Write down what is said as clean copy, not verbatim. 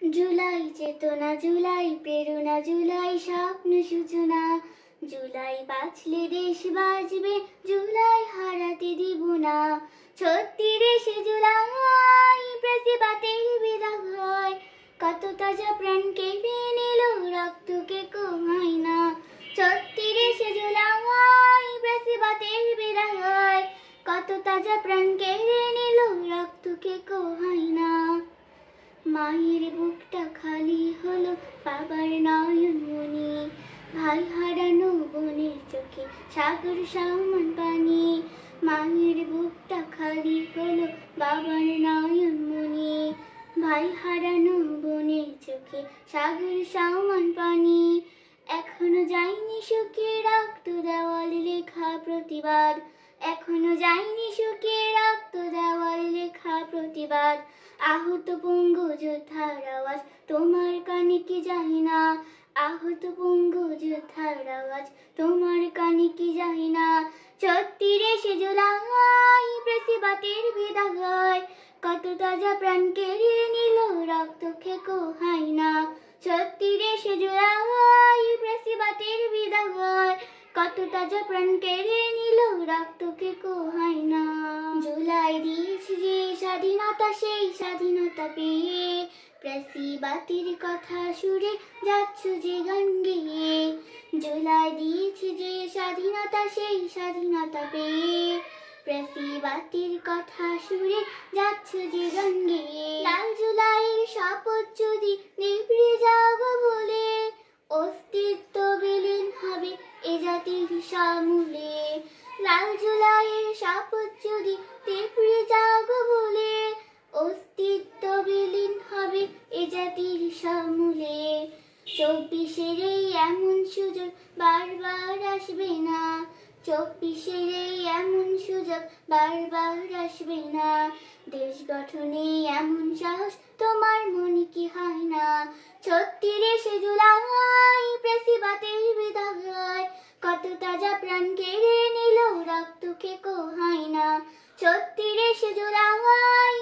জুলাই চেতনা, জুলাই প্রেরণা, জুলাই স্বপ্ন সূচনা। জুলাই বাঁচলে দেশ বাঁচবে, জুলাই হারাতে দিব না। ৩৬শে জুলাই প্রতিবাদের বিদায়, কত তাজা প্রাণ কেড়ে নিল, রক্তকে কমায় না। ৩৬শে জুলাই প্রতিবাদের বিদায়, কত তাজা প্রাণ কেড়ে নিল, রক্তকে কমায় না। মায়ের বুকটা খালি হলো, বাবার নয়নমণি। ভাই হারানো বোনের চোখে সাগর সমান পানি। মায়ের বুকটা খালি হলো, বাবার নয়নমণি। ভাই হারানো বোনের চোখে সাগর সমান পানি। এখনো যায়নি শুকিয়ে রক্ত দেওয়াল লেখা প্রতিবাদ, এখনো যায়নি শুকিয়ে রক্ত দেওয়াল লেখা প্রতিবাদ। আহত পঙ্গু যোদ্ধার আওয়াজ তোমার কানে কি যায় না? আহত পঙ্গু যোদ্ধার আওয়াজ তোমার কানে কি যায় না? ৩৬শে জুলাই প্রতিবাদের বিদায়, কত তাজা প্রাণ কেড়ে নিল, রক্তকে কোহায় না। ৩৬শে জুলাই প্রতিবাদের বিদায়, কত তাজা প্রাণ কেড়ে নিল, রক্তকে কোহায় না। জুলাই দিয়েছে যে স্বাধীনতা, সেই স্বাধীনতা পেয়ে প্রেসিবাতির কথা সুরে যাচ্ছ যে গান গেয়ে। জুলাই দিয়েছে যে স্বাধীনতা, সেই স্বাধীনতা পেয়ে প্রেসিবাতির কথা সুরে যাচ্ছ যে গান গেয়ে। লাল জুলাইয়ের শপথ যদি নেভে যাব বলে, অস্তিত্ব বিলীন হবে এ জাতির সমূলে। লাল জুলাইয়ের শপথ যদি নেভে যাব বলে, অস্তিত্ব বিলীন হবে এ জাতির সমূলে। ২৪শের এই এমন সুযোগ বারবার আসবে না, ২৪শের এই এমন সুযোগ বারবার আসবে না। দেশ গঠনে এমন সাহস তোমার মনে কি হয় না? ৩৬শে জুলাই প্রেসিবাদের বিদায়, কত তাজা প্রাণ কেড়ে নিল, রক্তকে কোহায় না। ৩৬শে জুলাই